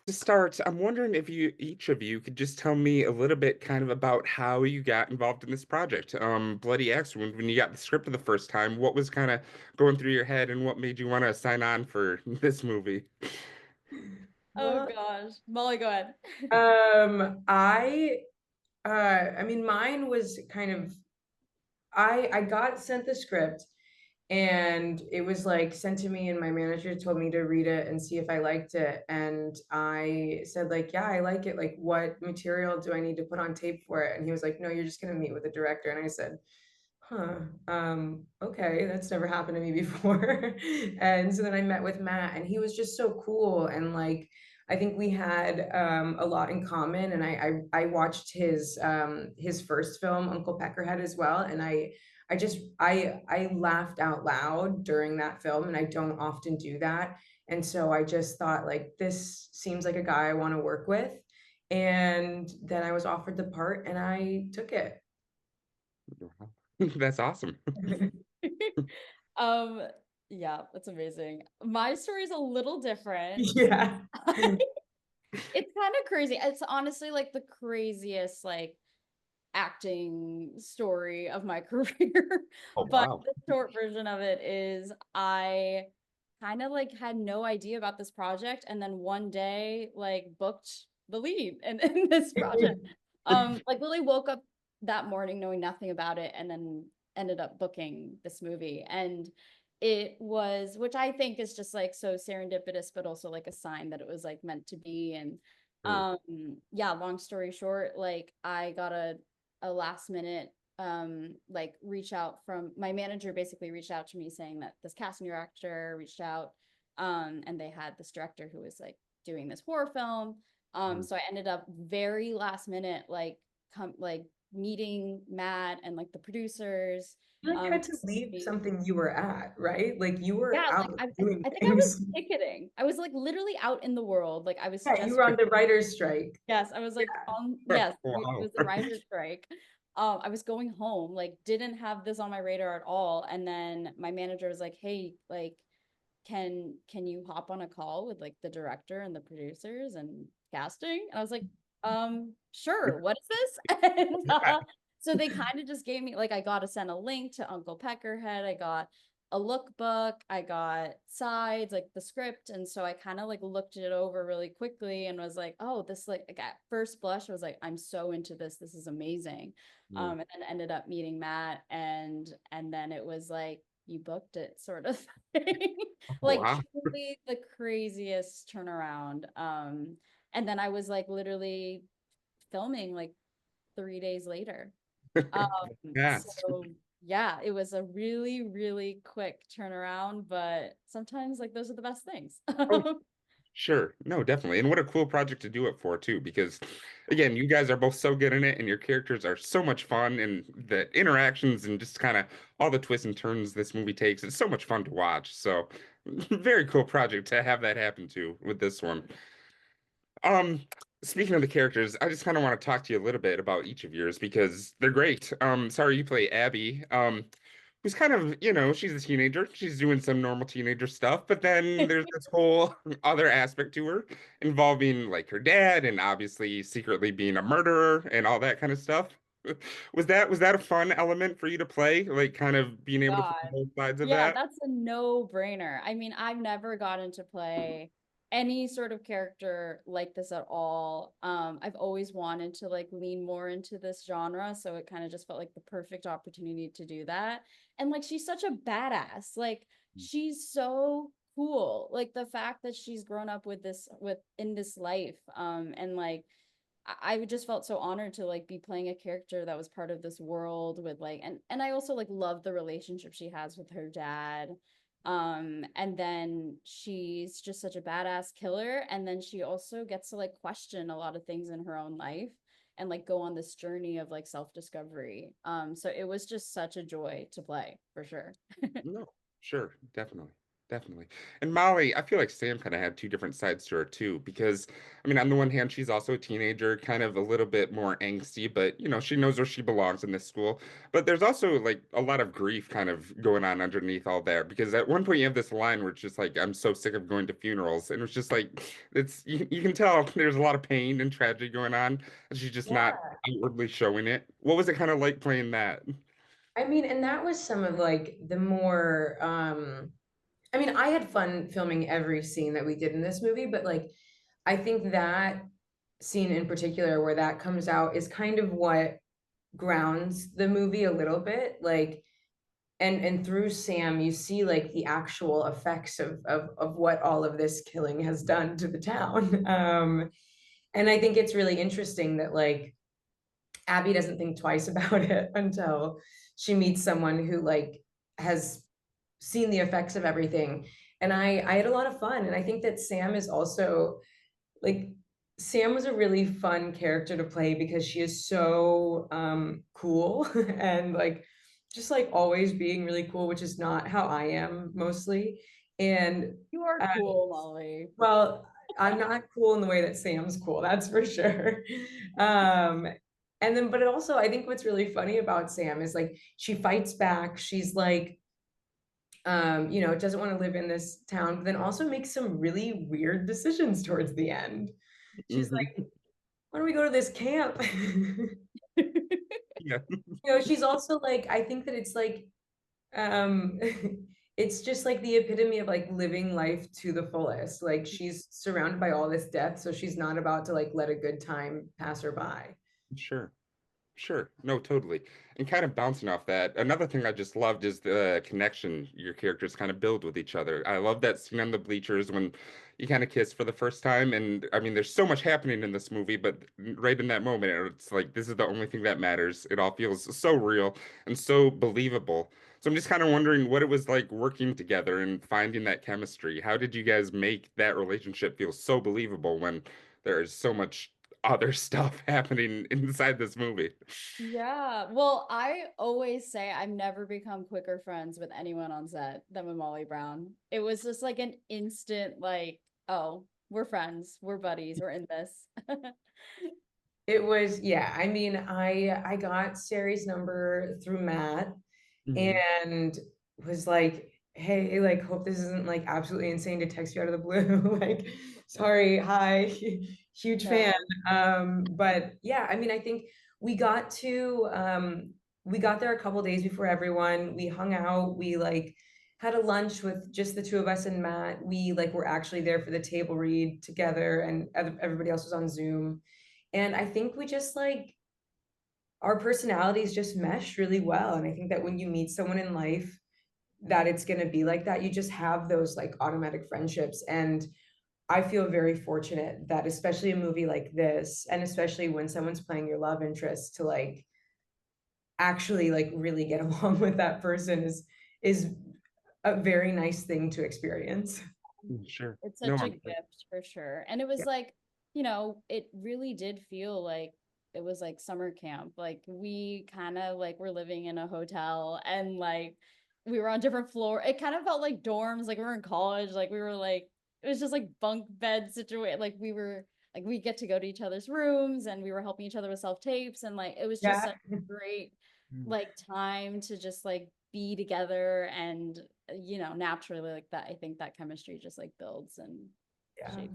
To start, I'm wondering if each of you could just tell me a little bit kind of about how you got involved in this project. Bloody X, when you got the script for the first time, what was kind of going through your head and what made you want to sign on for this movie? Oh Well, gosh. Molly, go ahead. I mean, mine was kind of, I got sent the script and it was like sent to me and my manager told me to read it and see if I liked it. And I said like, yeah, I like it. Like, what material do I need to put on tape for it? And he was like, no, you're just gonna meet with the director. And I said, huh, okay, that's never happened to me before. And so then I met with Matt and he was just so cool. And like, I think we had a lot in common. And I watched his first film, Uncle Peckerhead, as well. And I laughed out loud during that film, and I don't often do that. And so I just thought like this seems like a guy I want to work with. And then I was offered the part and I took it. That's awesome. Um, yeah, that's amazing. My story is a little different. Yeah. It's kind of crazy. It's honestly like the craziest like acting story of my career. Oh, But wow. the short version of it is I kind of like had no idea about this project and then one day like booked the lead in this project. Like literally woke up that morning knowing nothing about it and then ended up booking this movie. And it was, which I think is just like so serendipitous, but also like a sign that it was like meant to be. And Sure. yeah, long story short, like I got a last minute like reach out from my manager, basically reached out to me saying that this casting director reached out, and they had this director who was like doing this horror film. So I ended up very last minute like come like meeting Matt and like the producers. You like had to This leave movie. something you were at, right? Like you were Yeah, like out doing I think I was things. ticketing. I was like literally out in the world. Like I was Yeah, you just were on the writer's strike. yes, I was like Yeah. on yes, it Wow. was the writer's strike. I was going home, like didn't have this on my radar at all. And then my manager was like, "Hey, like, can you hop on a call with like the director and the producers and casting?" And I was like, sure, what is this? And so they kind of just gave me like I got to send a link to Uncle Peckerhead. I got a lookbook, I got sides, like the script. And so I kind of like looked it over really quickly and was like, oh, this like at first blush, I was like, I'm so into this. This is amazing. Yeah. And then ended up meeting Matt and then it was like you booked it sort of thing. Like Wow. truly the craziest turnaround. And then I was like literally filming like 3 days later. Um, Yes. so yeah, it was a really, really quick turnaround, but sometimes like those are the best things. Oh, sure. No, definitely. And what a cool project to do it for too, because again, you guys are both so good in it and your characters are so much fun and the interactions and just kind of all the twists and turns this movie takes. It's so much fun to watch. So very cool project to have that happen to with this one. Um, Speaking of the characters, I just kind of want to talk to you a little bit about each of yours because they're great. Sorry, you play Abby. Who's kind of, she's a teenager. She's doing some normal teenager stuff, but then there's this whole other aspect to her involving like her dad and obviously secretly being a murderer and all that kind of stuff. Was that a fun element for you to play? Like kind of being able to play God. both sides of Yeah, that? that's a no-brainer. I mean, I've never gotten to play any sort of character like this at all. I've always wanted to like lean more into this genre, so it kind of just felt like the perfect opportunity to do that. And like she's such a badass. Like she's so cool. Like the fact that she's grown up with this with in this life and like I just felt so honored to like be playing a character that was part of this world with like and I also like love the relationship she has with her dad. And then she's just such a badass killer and then she also gets to like question a lot of things in her own life and like go on this journey of like self-discovery. So it was just such a joy to play for sure. No, sure, definitely. Definitely. And Molly, I feel like Sam kind of had two different sides to her too, because I mean, on the one hand, she's also a teenager, kind of a little bit more angsty, but you know, she knows where she belongs in this school. But there's also like a lot of grief kind of going on underneath all there, because at one point you have this line where it's just like, I'm so sick of going to funerals. And it's just like, you can tell there's a lot of pain and tragedy going on, and she's just not Yeah. outwardly showing it. What was it kind of like playing that? I mean, and that was some of like the more I mean, I had fun filming every scene that we did in this movie, but like I think that scene in particular where that comes out is kind of what grounds the movie a little bit. Like and through Sam, you see like the actual effects of what all of this killing has done to the town. And I think it's really interesting that like Abbie doesn't think twice about it until she meets someone who like has seen the effects of everything. And I had a lot of fun. And I think that Sam is also like Sam was a really fun character to play because she is so cool and like just like always being really cool, which is not how I am mostly. And You are uh, cool, Molly. well, I'm not cool in the way that Sam's cool, that's for sure. Um, and then, but it also, I think what's really funny about Sam is like she fights back. She's like, you know, doesn't want to live in this town, but then also makes some really weird decisions towards the end. She's Hmm. like, why don't we go to this camp? Yeah, You know, she's also like, I think that it's like, um, it's just like the epitome of like living life to the fullest. Like she's surrounded by all this death, so she's not about to like let a good time pass her by. sure. Sure. No, totally. And kind of bouncing off that, another thing I just loved is the connection your characters kind of build with each other. I love that scene on the bleachers when you kind of kiss for the first time. And I mean, there's so much happening in this movie, but right in that moment, it's like this is the only thing that matters. It all feels so real and so believable. So I'm just kind of wondering what it was like working together and finding that chemistry. How did you guys make that relationship feel so believable when there is so much other stuff happening inside this movie? Yeah. Well, I always say I've never become quicker friends with anyone on set than with Molly Brown. It was just like an instant, like, oh, we're friends, we're buddies, we're in this. It was, yeah, I mean, I got Sari's number through Matt Hmm. and was like, hey, like, hope this isn't like absolutely insane to text you out of the blue. Like, sorry, hi, huge fan. No. But yeah, I mean, I think we got to we got there a couple days before everyone. We hung out, we like had a lunch with just the two of us and Matt. We like were actually there for the table read together, and everybody else was on Zoom. And I think we just like our personalities just mesh really well. And I think that when you meet someone in life, that it's going to be like that, you just have those like automatic friendships. And I feel very fortunate that, especially a movie like this, and especially when someone's playing your love interest, to like actually like really get along with that person is a very nice thing to experience. Sure. It's No, such a I'm gift for sure. And it was Yeah. like, it really did feel like it was like summer camp. Like we kind of like were living in a hotel and like we were on different floor. It kind of felt like dorms, like we were in college, like we were like it was just like bunk bed situation. Like we were like we get to go to each other's rooms and we were helping each other with self tapes and like it was just Yeah. such a great like time to just like be together and naturally like that I think that chemistry just like builds and Yeah. shapes.